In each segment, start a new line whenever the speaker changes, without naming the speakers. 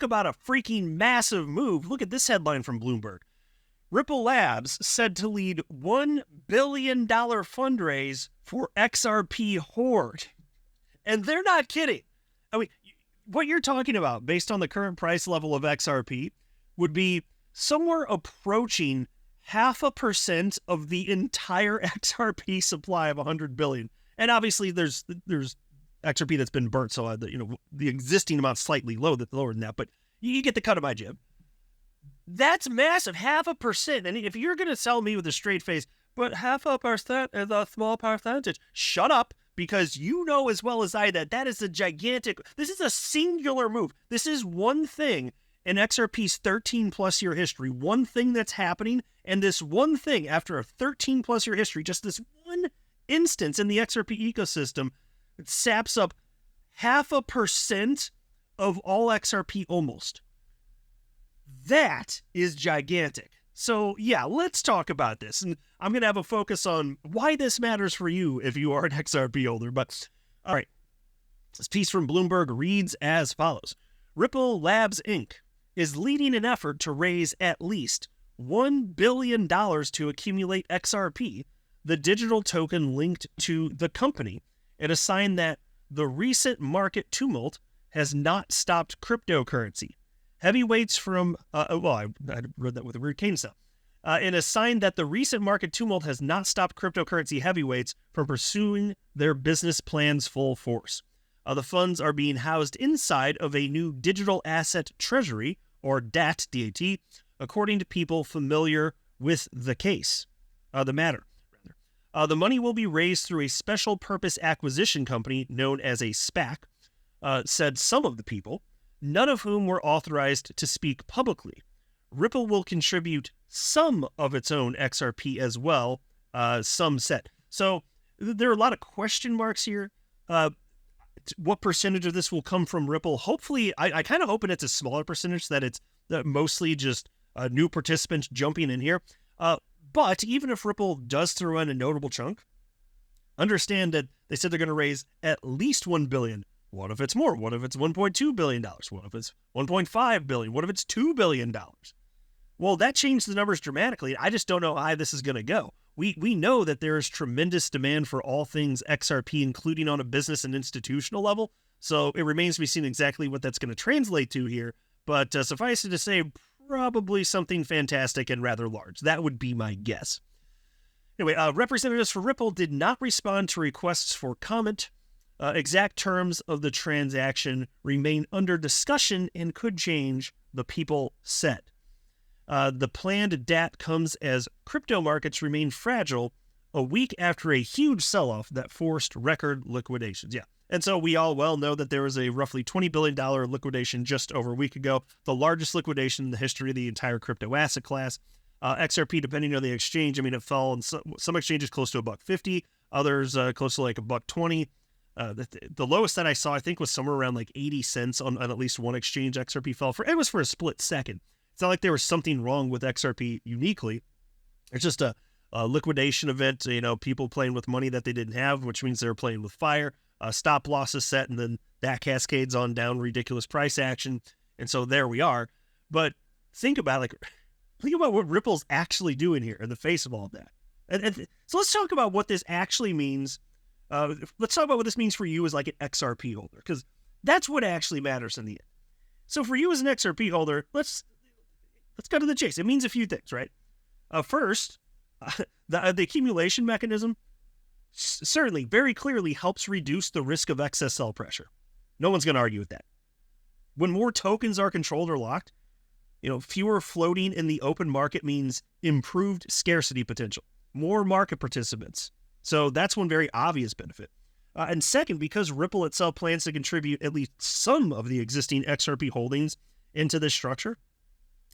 about a freaking massive move. Look at this headline from Bloomberg. Ripple Labs said to lead $1 billion fundraise for XRP Hoard. And they're not kidding. I mean, what you're talking about, based on the current price level of XRP, would be somewhere approaching 0.5% of the entire XRP supply of 100 billion. And obviously, there's XRP that's been burnt, so the existing amount's slightly lower than that. But you get the cut of my jib. That's massive, 0.5%. And if you're going to sell me with a straight face, but 0.5% is a small percentage, shut up, because you know as well as I that is a gigantic, this is a singular move. This is one thing in XRP's 13-plus year history, one thing that's happening, and this one thing, after a 13-plus year history, just this one instance in the XRP ecosystem, it saps up 0.5% of all XRP almost. That is gigantic. So yeah, let's talk about this. And I'm going to have a focus on why this matters for you if you are an XRP holder. But all right, this piece from Bloomberg reads as follows. Ripple Labs Inc. is leading an effort to raise at least $1 billion to accumulate XRP, the digital token linked to the company, and a sign that the recent market tumult has not stopped cryptocurrency. Heavyweights from, I read that with a weird cadence now. In a sign that the recent market tumult has not stopped cryptocurrency heavyweights from pursuing their business plans full force. The funds are being housed inside of a new digital asset treasury, or DAT, D-A-T, according to people familiar with the case, the matter. The money will be raised through a special purpose acquisition company known as a SPAC, said some of the people, none of whom were authorized to speak publicly. Ripple will contribute some of its own XRP as well, some said. So there are a lot of question marks here. What percentage of this will come from Ripple? Hopefully, I kind of hope it's a smaller percentage, that it's mostly just new participants jumping in here. But even if Ripple does throw in a notable chunk, understand that they said they're going to raise at least $1 billion. What if it's more? What if it's $1.2 billion? What if it's $1.5 billion? What if it's $2 billion? Well, that changed the numbers dramatically. I just don't know how this is going to go. We know that there is tremendous demand for all things XRP, including on a business and institutional level. So it remains to be seen exactly what that's going to translate to here. But suffice it to say, probably something fantastic and rather large. That would be my guess. Anyway, representatives for Ripple did not respond to requests for comment. Exact terms of the transaction remain under discussion and could change, the people said. The planned DAT comes as crypto markets remain fragile a week after a huge sell-off that forced record liquidations. Yeah. And so we all well know that there was a roughly $20 billion liquidation just over a week ago, the largest liquidation in the history of the entire crypto asset class. XRP, depending on the exchange, it fell in some exchanges close to $1.50, others close to like $1.20. The lowest that I saw, I think, was somewhere around like 80 cents on at least one exchange. XRP fell for. It was for a split second. It's not like there was something wrong with XRP uniquely. It's just a liquidation event. People playing with money that they didn't have, which means they're playing with fire. Stop losses set, and then that cascades on down ridiculous price action. And so there we are. But think about what Ripple's actually doing here in the face of all of that. And so let's talk about what this actually means. Let's talk about what this means for you as like an XRP holder, because that's what actually matters in the end. So for you as an XRP holder, let's go to the chase. It means a few things, right? First, the accumulation mechanism certainly very clearly helps reduce the risk of excess sell pressure. No one's going to argue with that. When more tokens are controlled or locked, fewer floating in the open market means improved scarcity potential, more market participants. So that's one very obvious benefit. And second, because Ripple itself plans to contribute at least some of the existing XRP holdings into this structure,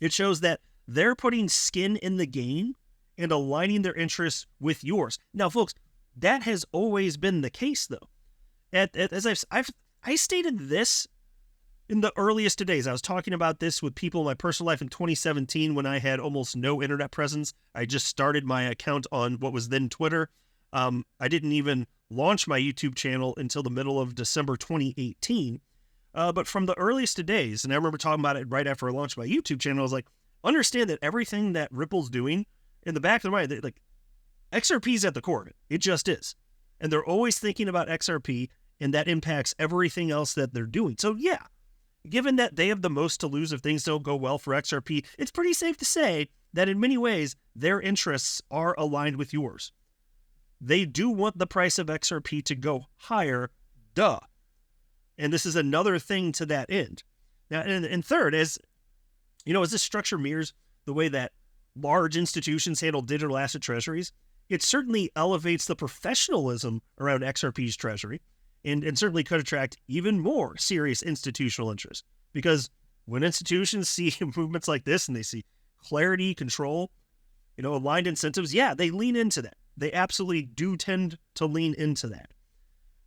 it shows that they're putting skin in the game and aligning their interests with yours. Now, folks, that has always been the case, though. As I stated this in the earliest of days. I was talking about this with people in my personal life in 2017 when I had almost no internet presence. I just started my account on what was then Twitter. I didn't even launch my YouTube channel until the middle of December 2018. But from the earliest of days, and I remember talking about it right after I launched my YouTube channel, I was like, understand that everything that Ripple's doing, in the back of their mind, like, XRP's at the core of it. It just is. And they're always thinking about XRP, and that impacts everything else that they're doing. So yeah, given that they have the most to lose if things don't go well for XRP, it's pretty safe to say that in many ways, their interests are aligned with yours. They do want the price of XRP to go higher, duh. And this is another thing to that end. Now, and third, as this structure mirrors the way that large institutions handle digital asset treasuries, it certainly elevates the professionalism around XRP's treasury, and certainly could attract even more serious institutional interest. Because when institutions see movements like this and they see clarity, control, aligned incentives, yeah, they lean into that. They absolutely do tend to lean into that.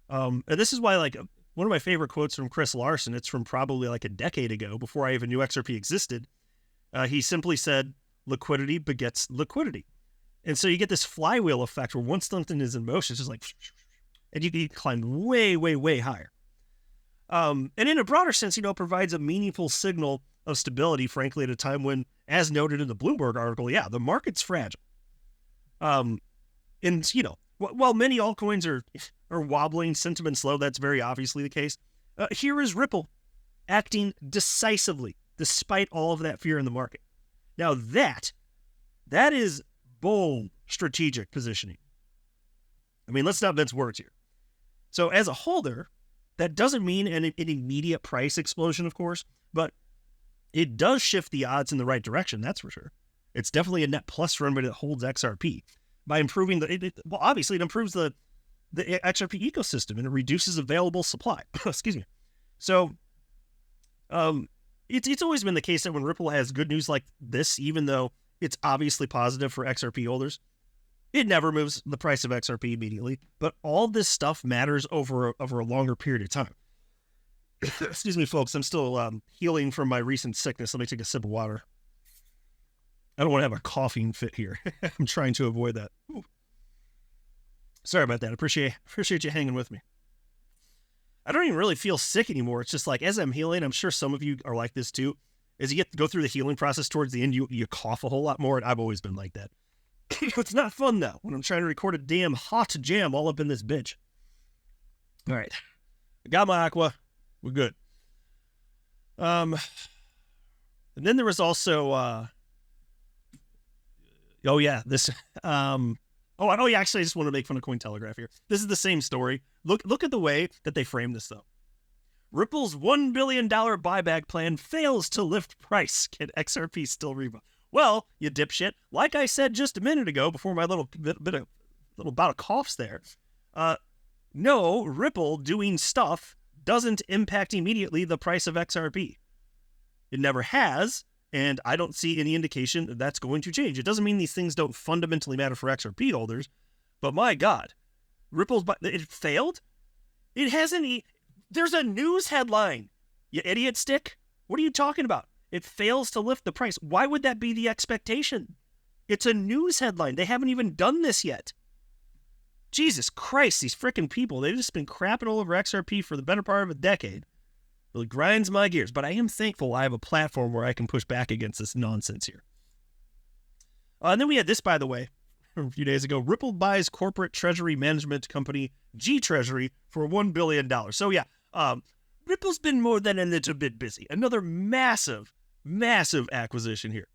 And this is why, like, one of my favorite quotes from Chris Larson, it's from probably like a decade ago, before I even knew XRP existed. He simply said, liquidity begets liquidity. And so you get this flywheel effect where once something is in motion, it's just like, and you can climb way, way, way higher. And in a broader sense, it provides a meaningful signal of stability, frankly, at a time when, as noted in the Bloomberg article, yeah, the market's fragile. And, while many altcoins are wobbling, sentiment slow, that's very obviously the case. Here is Ripple acting decisively, despite all of that fear in the market. Now that is bold strategic positioning. I mean, let's not mince words here. So as a holder, that doesn't mean an immediate price explosion, of course, but it does shift the odds in the right direction, that's for sure. It's definitely a net plus for anybody that holds XRP. By improving obviously it improves the XRP ecosystem and it reduces available supply. Excuse me. So it's always been the case that when Ripple has good news like this, even though it's obviously positive for XRP holders, it never moves the price of XRP immediately. But all this stuff matters over a longer period of time. Excuse me, folks. I'm still healing from my recent sickness. Let me take a sip of water. I don't want to have a coughing fit here. I'm trying to avoid that. Ooh. Sorry about that. Appreciate you hanging with me. I don't even really feel sick anymore. It's just like, as I'm healing, I'm sure some of you are like this too. As you get to go through the healing process towards the end, you cough a whole lot more, and I've always been like that. It's not fun, though, when I'm trying to record a damn hot jam all up in this bitch. All right. I got my aqua. We're good. And then there was also... actually, I just want to make fun of Cointelegraph here. This is the same story. Look at the way that they frame this, though. Ripple's $1 billion buyback plan fails to lift price. Can XRP still rebound? Well, you dipshit. Like I said just a minute ago, before my little bout of coughs there, no, Ripple doing stuff doesn't impact immediately the price of XRP. It never has. And I don't see any indication that that's going to change. It doesn't mean these things don't fundamentally matter for XRP holders, but my God, it failed? It hasn't. There's a news headline, you idiot stick. What are you talking about? It fails to lift the price. Why would that be the expectation? It's a news headline. They haven't even done this yet. Jesus Christ, these freaking people, they've just been crapping all over XRP for the better part of a decade. It grinds my gears, but I am thankful I have a platform where I can push back against this nonsense here. And then we had this, by the way, a few days ago. Ripple buys corporate treasury management company G Treasury for $1 billion. So yeah, Ripple's been more than a little bit busy. Another massive, massive acquisition here.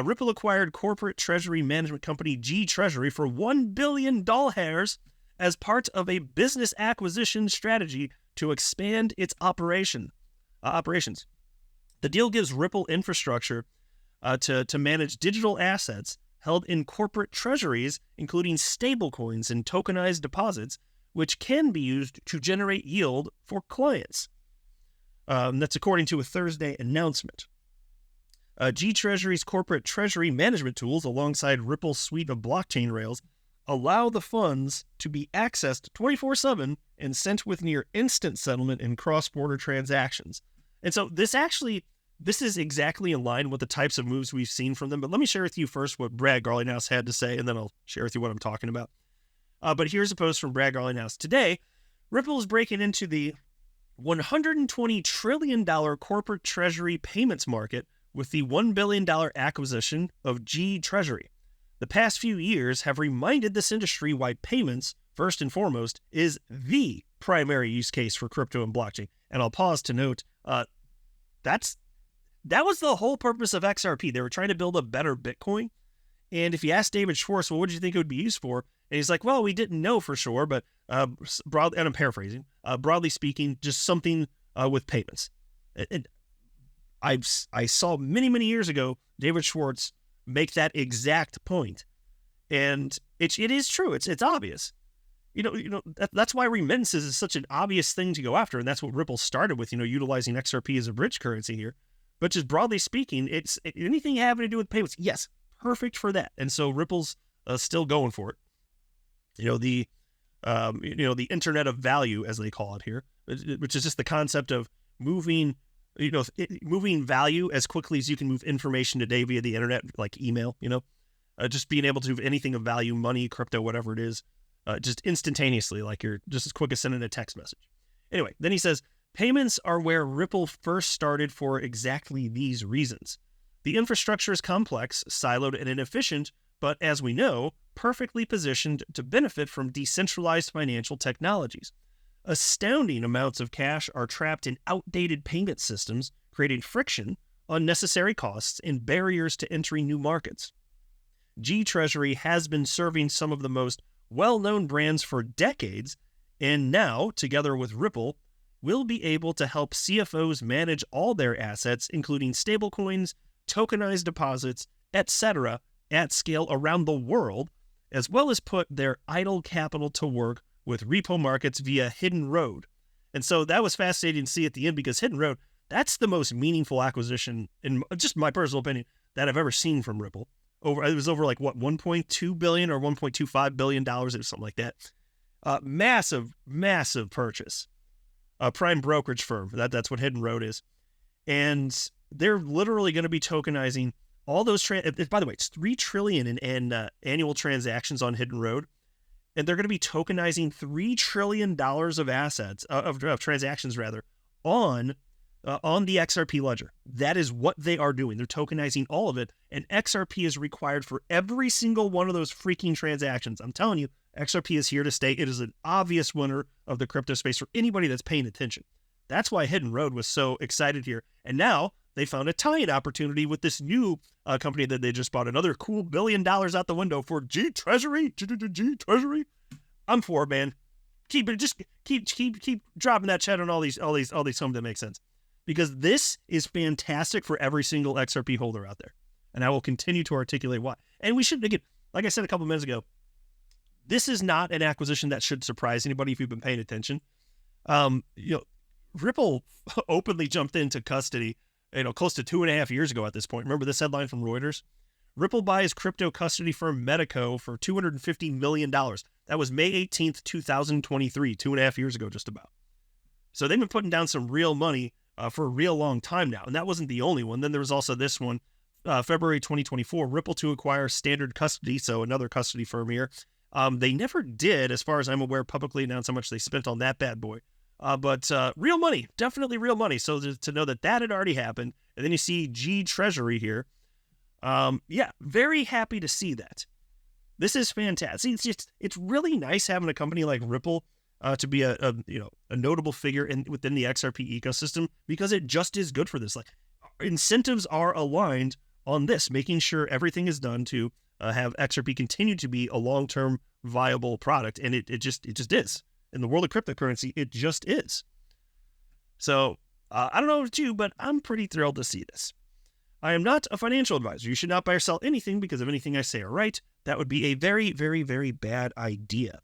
Ripple acquired corporate treasury management company G Treasury for $1 billion as part of a business acquisition strategy to expand its operations. The deal gives Ripple infrastructure to manage digital assets held in corporate treasuries, including stablecoins and tokenized deposits, which can be used to generate yield for clients. That's according to a Thursday announcement. G Treasury's corporate treasury management tools, alongside Ripple's suite of blockchain rails, allow the funds to be accessed 24/7 and sent with near instant settlement in cross-border transactions. And so this is exactly in line with the types of moves we've seen from them. But let me share with you first what Brad Garlinghouse had to say, and then I'll share with you what I'm talking about. But here's a post from Brad Garlinghouse. Today, Ripple is breaking into the $120 trillion corporate treasury payments market with the $1 billion acquisition of G Treasury. The past few years have reminded this industry why payments, first and foremost, is the primary use case for crypto and blockchain. And I'll pause to note, that was the whole purpose of XRP. They were trying to build a better Bitcoin. And if you ask David Schwartz, well, what did you think it would be used for? And he's like, well, we didn't know for sure, but and I'm paraphrasing, broadly speaking, just something with payments. I saw many years ago David Schwartz make that exact point, and it is true. It's obvious. That's why remittances is such an obvious thing to go after, and that's what Ripple started with. Utilizing XRP as a bridge currency here. But just broadly speaking, it's anything having to do with payments. Yes, perfect for that. And so Ripple's still going for it. The Internet of Value, as they call it here, which is just the concept of moving value as quickly as you can move information today via the internet, like email, just being able to move anything of value, money, crypto, whatever it is, just instantaneously, like you're just as quick as sending a text message. Anyway, then he says, payments are where Ripple first started for exactly these reasons. The infrastructure is complex, siloed, and inefficient, but as we know, perfectly positioned to benefit from decentralized financial technologies. Astounding amounts of cash are trapped in outdated payment systems, creating friction, unnecessary costs, and barriers to entering new markets. G Treasury has been serving some of the most well-known brands for decades, and now, together with Ripple, will be able to help CFOs manage all their assets, including stablecoins, tokenized deposits, etc., at scale around the world, as well as put their idle capital to work with repo markets via Hidden Road. And so that was fascinating to see at the end, because Hidden Road, that's the most meaningful acquisition, in just my personal opinion, that I've ever seen from Ripple. It was over like, what, $1.2 billion or $1.25 billion or something like that. Massive purchase. Prime brokerage firm. That's what Hidden Road is. And they're literally going to be tokenizing all those. By the way, it's $3 trillion in annual transactions on Hidden Road. And they're going to be tokenizing $3 trillion of assets, of transactions rather, on the XRP ledger. That is what they are doing. They're tokenizing all of it. And XRP is required for every single one of those freaking transactions. I'm telling you, XRP is here to stay. It is an obvious winner of the crypto space for anybody that's paying attention. That's why Hidden Road was so excited here. And now they found a tie-in opportunity with this new company that they just bought. Another cool $1 billion out the window for G Treasury. G Treasury. I'm for it, man. Keep dropping that chat on all these homes that make sense, because this is fantastic for every single XRP holder out there. And I will continue to articulate why. And we should, again, like I said a couple minutes ago, this is not an acquisition that should surprise anybody if you've been paying attention. Ripple openly jumped into custody, close to 2.5 years ago at this point. Remember this headline from Reuters? Ripple buys crypto custody firm Medico for $250 million. That was May 18th, 2023, 2.5 years ago, just about. So they've been putting down some real money for a real long time now. And that wasn't the only one. Then there was also this one, February 2024, Ripple to acquire Standard Custody, so another custody firm here. They never did, as far as I'm aware, publicly announce how much they spent on that bad boy. But real money, definitely real money. So to know that had already happened. And then you see G Treasury here. Very happy to see that. This is fantastic. It's really nice having a company like Ripple to be a notable figure within the XRP ecosystem, because it just is good for this. Like, incentives are aligned on this, making sure everything is done to have XRP continue to be a long-term viable product, and it just is. In the world of cryptocurrency, it just is. So I don't know about you, but I'm pretty thrilled to see this. I am not a financial advisor. You should not buy or sell anything because of anything I say or write. That would be a very, very, very bad idea.